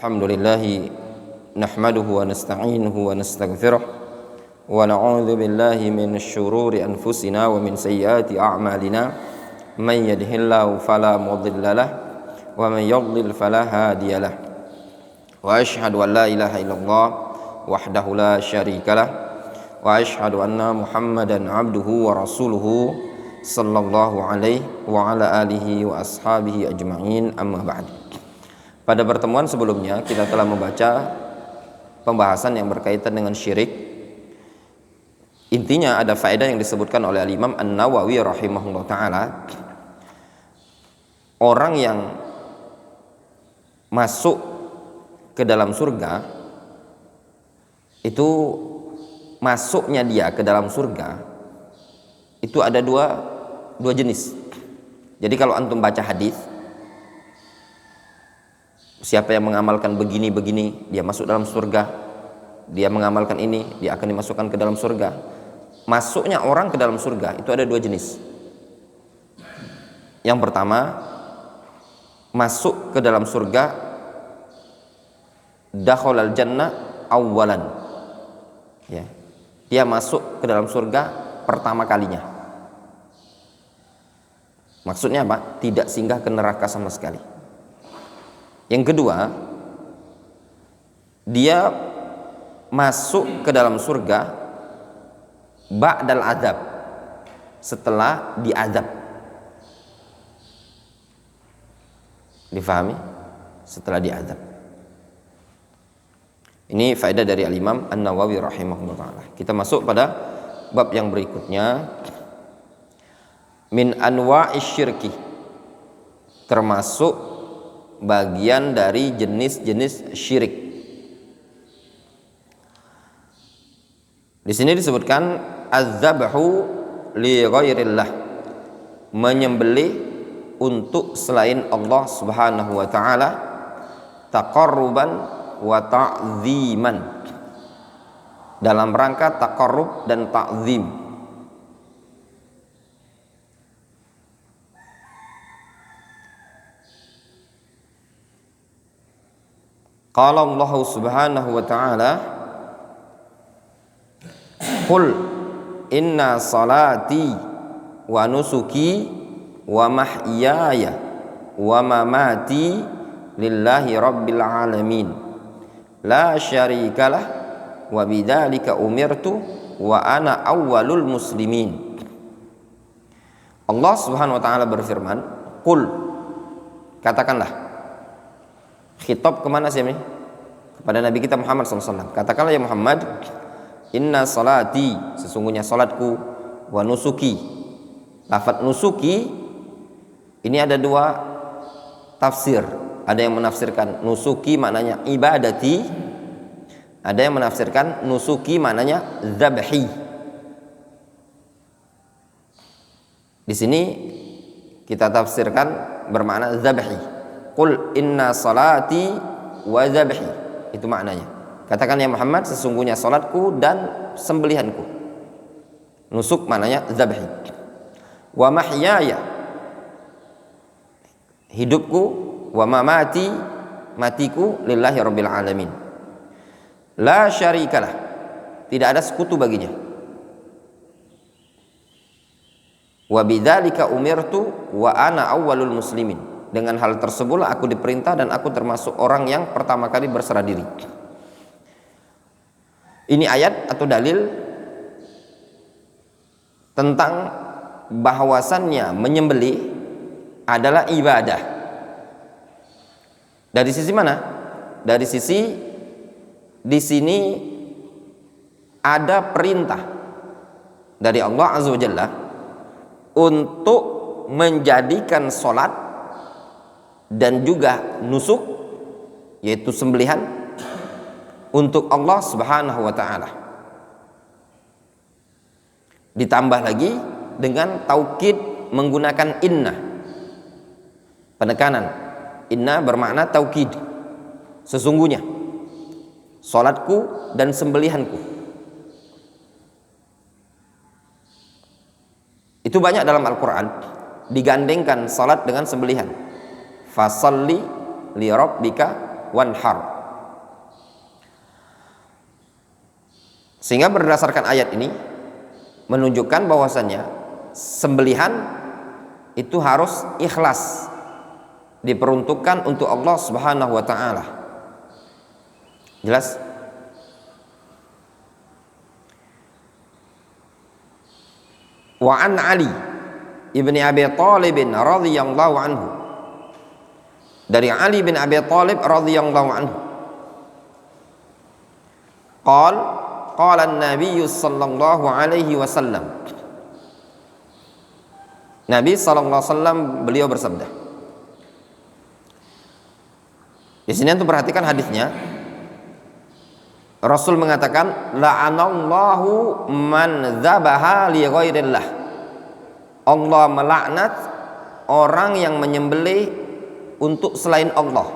Alhamdulillah nahmaduhu wa nasta'inuhu wa nastaghfiruh wa na'udzu billahi min syururi anfusina wa min sayyiati a'malina man yahdihillahu fala mudilla lahu wa man yudlil fala hadiya lahu wa asyhadu an la ilaha illallah wahdahu la syarika lahu wa asyhadu anna Muhammadan abduhu wa rasuluhu sallallahu alaihi wa ala alihi wa ashabihi ajma'in, amma ba'd. Pada pertemuan sebelumnya kita telah membaca pembahasan yang berkaitan dengan syirik. Intinya ada faedah yang disebutkan oleh Al-Imam An-Nawawi rahimahullah ta'ala. Orang yang masuk ke dalam surga, itu masuknya dia ke dalam surga itu ada dua jenis. Jadi kalau antum baca hadis, siapa yang mengamalkan begini-begini, dia masuk dalam surga. Dia mengamalkan ini, dia akan dimasukkan ke dalam surga. Masuknya orang ke dalam surga itu ada dua jenis. Yang pertama, masuk ke dalam surga, dakhalal jannah awwalan. Ya. Dia masuk ke dalam surga pertama kalinya. Maksudnya apa? Tidak singgah ke neraka sama sekali. Yang kedua, dia masuk ke dalam surga ba'dal azab, setelah diazab. Difahami? Setelah diazab. Ini faedah dari Al-Imam An-Nawawi rahimahullah ta'ala. Kita masuk pada bab yang berikutnya. Min anwa'ish syirki, termasuk bagian dari jenis-jenis syirik. Di sini disebutkan az-zabhu li ghairillah, menyembelih untuk selain Allah Subhanahu wa taala, taqarruban wa ta'ziman, dalam rangka taqarrub dan ta'zim. Qala Allah Subhanahu wa ta'ala, qul inna salati wa nusuki wa mahyaya wa mamati lillahi rabbil alamin la syarikalah wa bidzalika umirtu wa ana awwalul muslimin. Allah Subhanahu wa ta'ala berfirman, qul, katakanlah. Khitab kemana sih ini? Kepada Nabi kita Muhammad SAW. Katakanlah ya Muhammad, inna salati, sesungguhnya salatku, wa nusuki. Lafaz nusuki ini ada dua tafsir. Ada yang menafsirkan nusuki maknanya ibadati, ada yang menafsirkan nusuki maknanya zabhi. Di sini kita tafsirkan bermakna zabhi. Qul inna salati wa zabhi, itu maknanya. Katakan ya Muhammad, sesungguhnya salatku dan sembelihanku. Nusuk maknanya zabhi. Wa mahyaya, hidupku, wa mamati, matiku, lillahi rabbil alamin. La syarikalah, tidak ada sekutu baginya. Wa bidzalika umirtu wa ana awwalul muslimin. Dengan hal tersebut aku diperintah dan aku termasuk orang yang pertama kali berserah diri. Ini ayat atau dalil tentang bahwasannya menyembelih adalah ibadah. Dari sisi mana? Dari sisi di sini ada perintah dari Allah Azza wa Jalla untuk menjadikan sholat dan juga nusuk, yaitu sembelihan, untuk Allah Subhanahu wa ta'ala. Ditambah lagi dengan taukid menggunakan inna, penekanan. Inna bermakna taukid, sesungguhnya salatku dan sembelihanku. Itu banyak dalam Al-Quran digandengkan salat dengan sembelihan. Fasalli li rabbika wanhar. Sehingga berdasarkan ayat ini menunjukkan bahwasannya sembelihan itu harus ikhlas, diperuntukkan untuk Allah Subhanahu wa taala. Jelas? Wa an Ali ibni Abi Thalib radhiyallahu anhu, dari Ali bin Abi Thalib radhiyallahu anhu, qala an-nabiy sallallahu alaihi wasallam, Nabi sallallahu alaihi wasallam beliau bersabda. Di sini antum perhatikan hadisnya. Rasul mengatakan, la'anallahu man dzabaha li ghairillah. Allah melaknat orang yang menyembelih untuk selain Allah.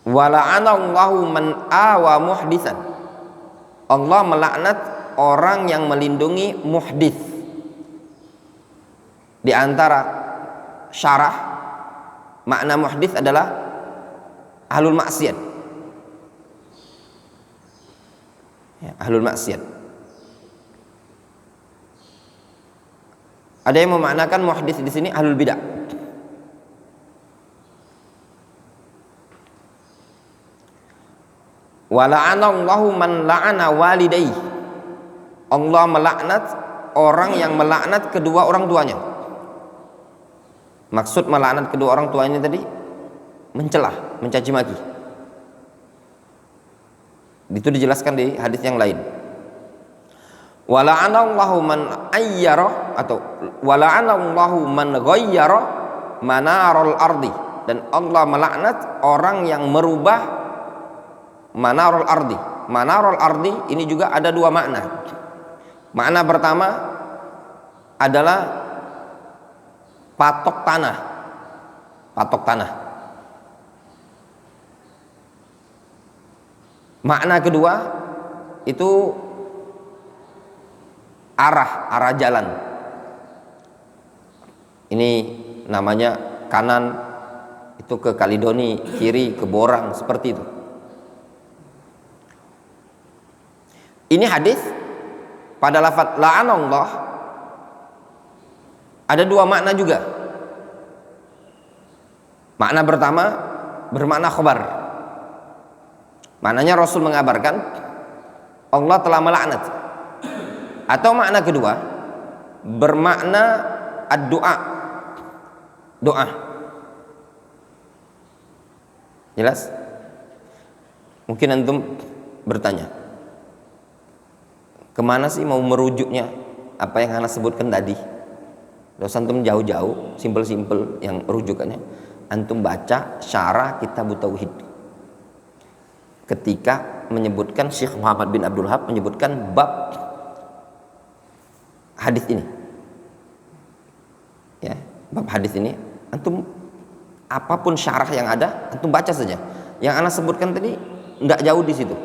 Wa la'anallahu man awa muhditsan. Allah melaknat orang yang melindungi muhdits. Di antara syarah, makna muhdits adalah ahlul maksiat. Ya, ahlul maksiat. Ada yang memaknakan muhdits di sini ahlul bidah. Wa la'anallahu man la'ana walidayhi. Allah melaknat orang yang melaknat kedua orang tuanya. Maksud melaknat kedua orang tuanya tadi mencelah, mencaci maki. Itu dijelaskan di hadis yang lain. Wa la'anallahu man ayyara atau wa la'anallahu man ghayyara manarul ardi, dan Allah melaknat orang yang merubah manarul ardi. Manarul ardi ini juga ada dua makna. Makna pertama adalah patok tanah. Patok tanah. Makna kedua itu arah jalan. Ini namanya kanan itu ke Kaledoni, kiri ke Borang, seperti itu. Ini hadis pada lafaz la'anallah ada dua makna juga. Makna pertama bermakna khabar. Maknanya Rasul mengabarkan Allah telah melaknat. Atau makna kedua bermakna ad-du'a, doa. Jelas? Mungkin antum bertanya, kemana sih mau merujuknya apa yang Ana sebutkan tadi? Dosa antum jauh-jauh, simpel-simpel yang rujukannya. Antum baca syarah kitab tauhid. Ketika menyebutkan Syekh Muhammad bin Abdul Wahab menyebutkan bab hadis ini. Ya, bab hadis ini antum apapun syarah yang ada antum baca saja. Yang Ana sebutkan tadi enggak jauh di situ.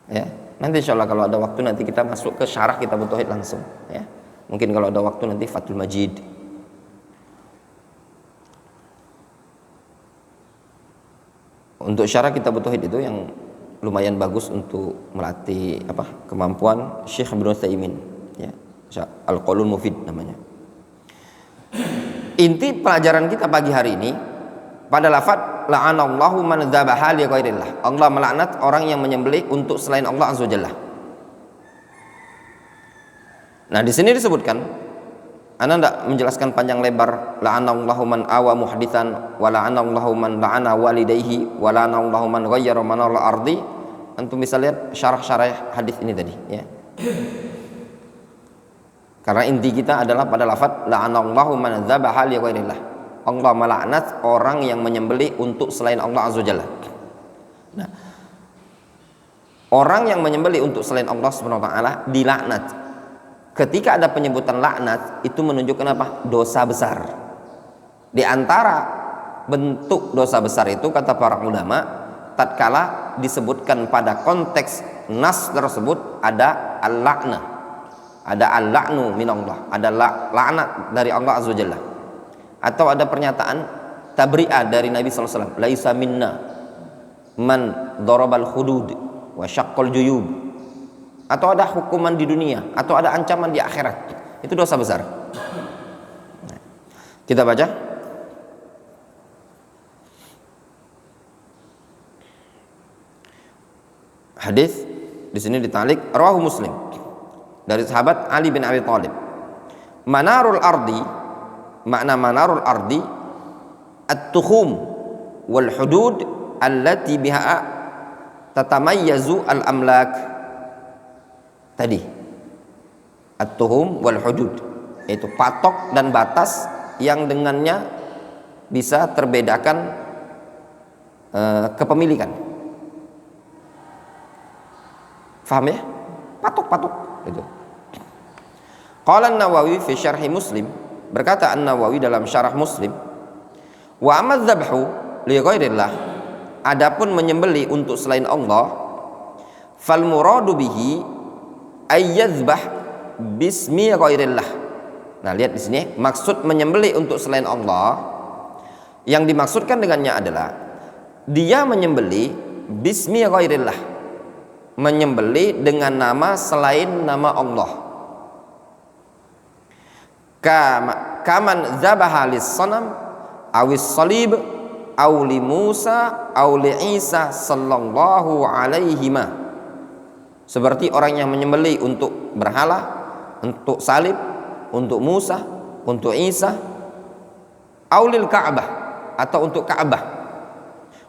Ya, nanti insyaallah kalau ada waktu nanti kita masuk ke syarah kitab tauhid langsung, ya. Mungkin kalau ada waktu nanti Fathul Majid. Untuk syarah kitab tauhid itu yang lumayan bagus untuk melatih kemampuan Syekh Ibnu Utsaimin, ya. Al-Qaulul Mufid namanya. Inti pelajaran kita pagi hari ini pada lafaz la'anallahu man dzabaha li ghairillah. Allah melaknat orang yang menyembelih untuk selain Allah azza wajalla. Nah, di sini disebutkan, ana tidak menjelaskan panjang lebar la'anallahu man awa muhditsan wa la'anallahu man la'ana walidayhi wa la'anallahu man ghayyara manarul ardi. Antum bisa lihat syarah-syarah hadis ini tadi, ya. Karena inti kita adalah pada lafaz la'anallahu man dzabaha li ghairillah. Allah melaknat orang yang menyembelih untuk selain Allah azza wajalla. Nah, orang yang menyembelih untuk selain Allah subhanahu wa taala dilaknat. Ketika ada penyebutan laknat itu menunjukkan apa? Dosa besar. Di antara bentuk dosa besar itu kata para ulama, tatkala disebutkan pada konteks nas tersebut ada al-laknah. ada al-la'nu minallah, ada laknat dari Allah azza wajalla, atau ada pernyataan tabri'ah dari Nabi sallallahu alaihi wasallam, laisa minna man darabal hudud wa syaqqal juyub, atau ada hukuman di dunia atau ada ancaman di akhirat, itu dosa besar. Kita baca hadis di sini ditalik rawahu Muslim dari sahabat Ali bin Abi Thalib. Manarul ardi, makna manarul ardi at-tukhum wal hudud allati biha tatamayyazu al-amlak. Tadi at-tuhum wal hudud, yaitu patok dan batas yang dengannya bisa terbedakan kepemilikan. Faham ya? Patok-patok itu. Qala An-Nawawi fi syarhi Muslim, berkata An-Nawawi dalam syarah Muslim, wa amma dzabhu li ghairillah, adapun menyembelih untuk selain Allah, fal muradu bihi ayyadzbah bismi ghairillah. Nah, lihat di sini, maksud menyembelih untuk selain Allah, yang dimaksudkan dengannya adalah dia menyembelih bismi ghairillah, menyembelih dengan nama selain nama Allah. Kaman zabaha lis-sanam awis salib aw li Musa aw li Isa sallallahu alaihi ma, seperti orang yang menyembelih untuk berhala, untuk salib, untuk Musa, untuk Isa, aw lil Ka'bah, atau untuk Ka'bah,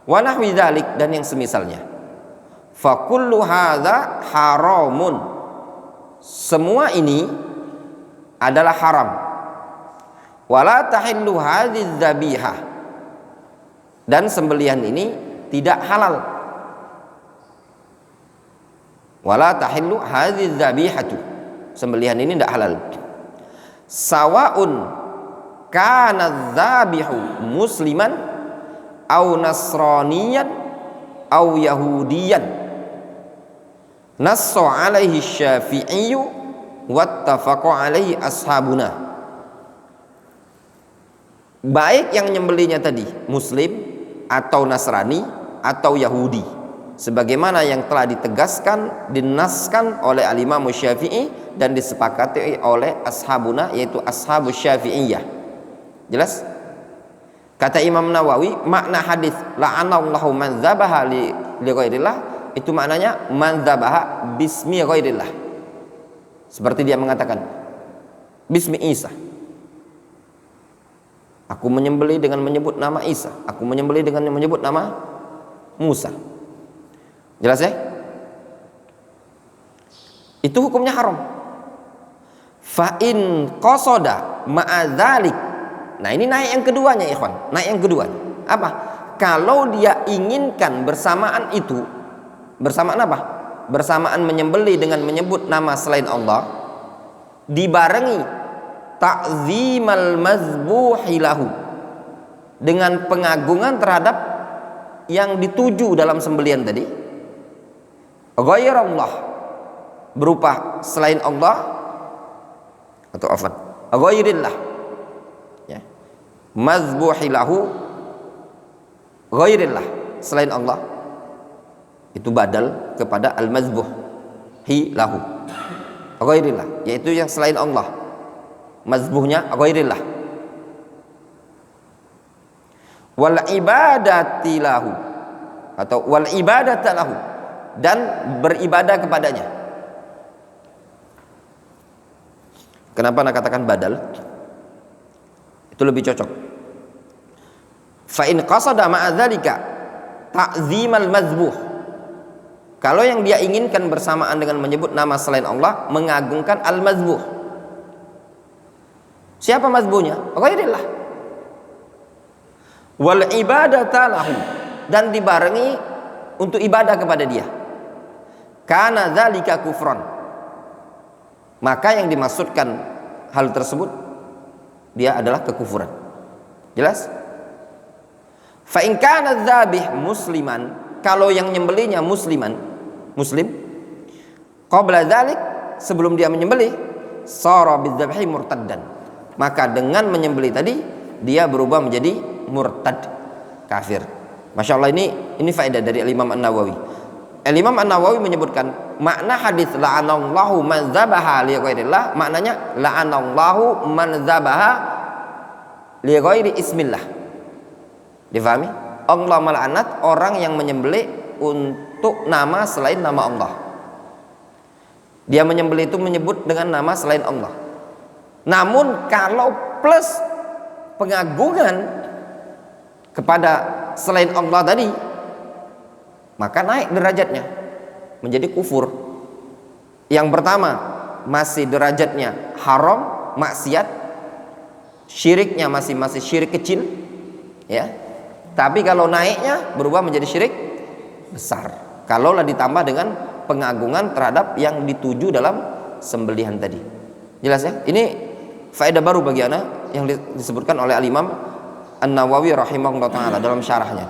wa nahwi dzalik, dan yang semisalnya. Fa kullu hadza haramun, semua ini adalah haram. Wala tahillu hadhiz dzabihah, dan sembelihan ini tidak halal. Wala tahillu hadhiz dzabihatu, sembelihan ini tidak halal. Sawaun kana dzabihu musliman au nasraniyan au yahudiyan, nassa alaihi Syafi'i wattafaqa alaihi ashabuna. Baik yang nyembelihnya tadi muslim atau nasrani atau yahudi, sebagaimana yang telah ditegaskan, dinaskan oleh al-Imam Syafi'i dan disepakati oleh ashabuna, yaitu ashabus Syafi'iyah. Jelas? Kata Imam Nawawi, makna hadis la'anallahu man dzabaha li ghairillah, itu maknanya man dzabaha bismi ghairillah. Seperti dia mengatakan bismi Isa, aku menyembelih dengan menyebut nama Isa, aku menyembelih dengan menyebut nama Musa. Jelas ya? Itu hukumnya haram. Fa in qasada ma'adzalik. Nah, ini naik yang keduanya, ikhwan. Naik yang kedua. Apa? Kalau dia inginkan bersamaan itu, bersamaan apa? Bersamaan menyembelih dengan menyebut nama selain Allah, dibarengi ta'zimal mazbuhi lahu, dengan pengagungan terhadap yang dituju dalam sembelihan tadi, ghairallah, berupa selain Allah, atau afan ghairillah, ya, mazbuhi lahu ghairillah, selain Allah, itu badal kepada al-mazbuhi lahu ghairillah, yaitu yang selain Allah, mazbuhnya ghairillah. Wal ibadati lahu, atau wal ibadata lahu, dan beribadah kepadanya. Kenapa nak katakan badal? Itu lebih cocok. Fa in qasada ma'a dzalika ta'zimal mazbuh, kalau yang dia inginkan bersamaan dengan menyebut nama selain Allah, mengagungkan al-mazbuh. Siapa mazbuhnya? Ghairillah. Wal ibadata lahu, dan dibarengi untuk ibadah kepada dia. Kana dzalika kufran, maka yang dimaksudkan hal tersebut dia adalah kekufuran. Jelas? Fa in kana dzabih musliman, kalau yang nyembelihnya muslim, qabla dzalik, sebelum dia menyembelih, sara bidzabhi murtaddan. Maka dengan menyembelih tadi dia berubah menjadi murtad, kafir. Masya Allah, ini faedah dari Imam An-Nawawi. Imam An-Nawawi menyebutkan makna hadis la'anallahu man dzabaha li ghairillah, maknanya la'anallahu man dzabaha li ghairi ismillah. Difahami? Allah melaknat orang yang menyembelih untuk nama selain nama Allah. Dia menyembelih itu menyebut dengan nama selain Allah. Namun kalau plus pengagungan kepada selain Allah tadi, maka naik derajatnya menjadi kufur. Yang pertama masih derajatnya haram, maksiat, syiriknya masih syirik kecil, ya. Tapi kalau naiknya berubah menjadi syirik besar. Kalaulah ditambah dengan pengagungan terhadap yang dituju dalam sembelihan tadi. Jelas ya? Ini faedah baru bagi ana yang disebutkan oleh Al-Imam An-Nawawi rahimahullah taala dalam syarahnya.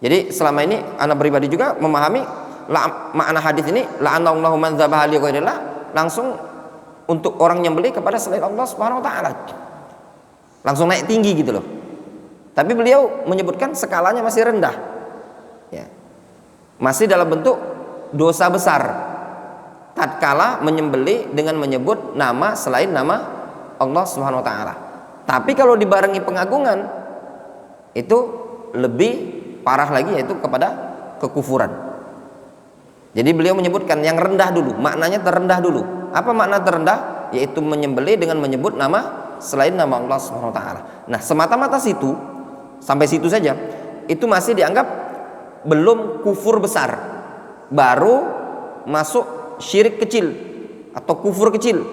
Jadi selama ini ana pribadi juga memahami makna hadis ini la'anallahu man dzabaha li ghairillah langsung untuk orang yang beli kepada selain Allah Subhanahu wa taala. Langsung naik tinggi gitu loh. Tapi beliau menyebutkan skalanya masih rendah. Ya. Masih dalam bentuk dosa besar. Tatkala menyembelih dengan menyebut nama selain nama Allah Subhanahu wa taala. Tapi kalau dibarengi pengagungan itu lebih parah lagi, yaitu kepada kekufuran. Jadi beliau menyebutkan yang rendah dulu, maknanya terendah dulu. Apa makna terendah? Yaitu menyembelih dengan menyebut nama selain nama Allah Subhanahu wa taala. Nah, semata-mata situ, sampai situ saja, itu masih dianggap belum kufur besar. Baru masuk syirik kecil atau kufur kecil.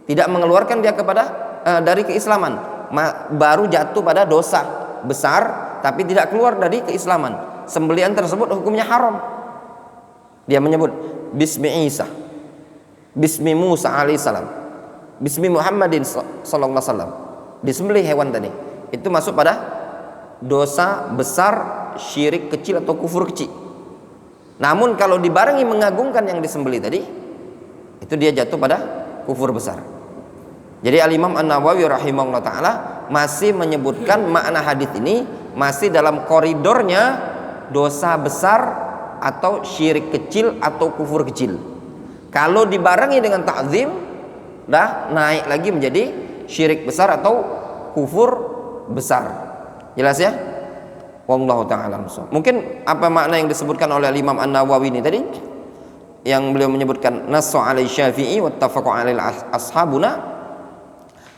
Tidak mengeluarkan dia dari keislaman, baru jatuh pada dosa besar, tapi tidak keluar dari keislaman. Sembelihan tersebut hukumnya haram. Dia menyebut Bismi Isa, Bismi Musa alaihissalam, Bismi Muhammadin sallallahu alaihi wasallam. Disembelih hewan tadi, itu masuk pada dosa besar, syirik kecil atau kufur kecil. Namun kalau dibarengi mengagungkan yang disembelih tadi, itu dia jatuh pada kufur besar. Jadi Al-Imam An-Nawawi rahimahullah ta'ala masih menyebutkan makna hadis ini masih dalam koridornya dosa besar atau syirik kecil atau kufur kecil. Kalau dibarengi dengan ta'zim, dah naik lagi menjadi syirik besar atau kufur besar. Jelas ya? Wallahu ta'ala. Mungkin apa makna yang disebutkan oleh Imam An-Nawawi ini tadi, yang beliau menyebutkan nasu alai syafi'i wattafaqu alai ashabuna,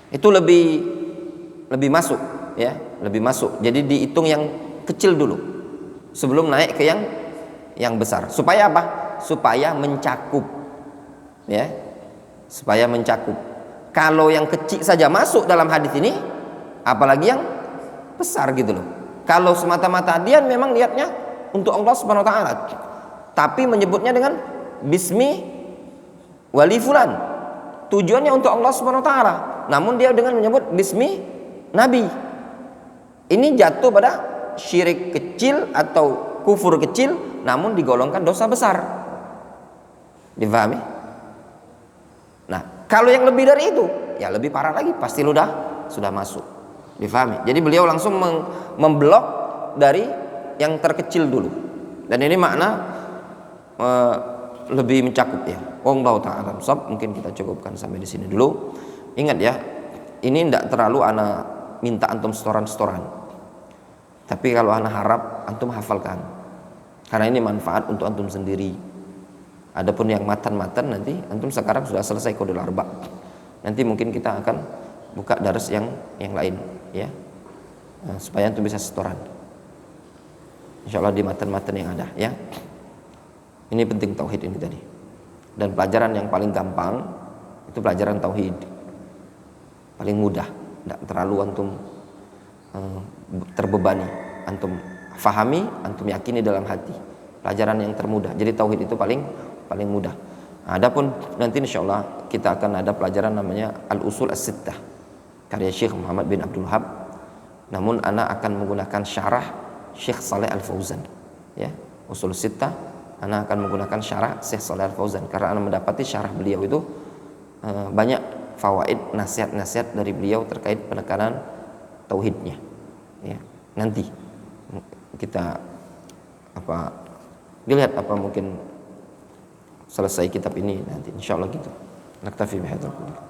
itu lebih masuk, ya, lebih masuk. Jadi dihitung yang kecil dulu sebelum naik ke yang besar. Supaya apa? Supaya mencakup, ya, supaya mencakup. Kalau yang kecil saja masuk dalam hadis ini, apalagi yang besar gitu loh. Kalau semata-mata dia memang niatnya untuk Allah Subhanahu wa taala, tapi menyebutnya dengan bismi wali fulan, tujuannya untuk Allah Subhanahu wa taala. Namun dia dengan menyebut bismi Nabi, ini jatuh pada syirik kecil atau kufur kecil, namun digolongkan dosa besar. Difahami? Nah, kalau yang lebih dari itu, ya lebih parah lagi, pasti sudah masuk. Difahami? Jadi beliau langsung memblok dari yang terkecil dulu. Dan ini makna lebih mencakup ya. Wallahu ta'ala. Mungkin kita cukupkan sampai di sini dulu. Ingat ya, ini tidak terlalu ana minta antum setoran-setoran. Tapi kalau ana harap antum hafalkan. Karena ini manfaat untuk antum sendiri. Adapun yang matan-matan nanti antum sekarang sudah selesai qadul arba. Nanti mungkin kita akan buka dars yang lain ya. Nah, supaya antum bisa setoran. Insyaallah di matan-matan yang ada ya. Ini penting tauhid ini tadi. Dan pelajaran yang paling gampang itu pelajaran tauhid. Paling mudah, tidak terlalu antum terbebani, antum fahami, antum yakini dalam hati. Pelajaran yang termudah. Jadi tauhid itu paling mudah. Adapun nanti insyaallah kita akan ada pelajaran namanya Al-Usul As-Sittah karya Syekh Muhammad bin Abdul Wahab. Namun ana akan menggunakan syarah Syekh Saleh Al-Fauzan. Ya, Usul Sittah ana akan menggunakan syarah Syekh Saleh Al-Fauzan karena ana mendapati syarah beliau itu banyak fawaid, nasihat-nasihat dari beliau terkait penekanan tauhidnya. Ya, nanti kita dilihat mungkin selesai kitab ini nanti insyaallah gitu. Naktafi bihadzal qadar.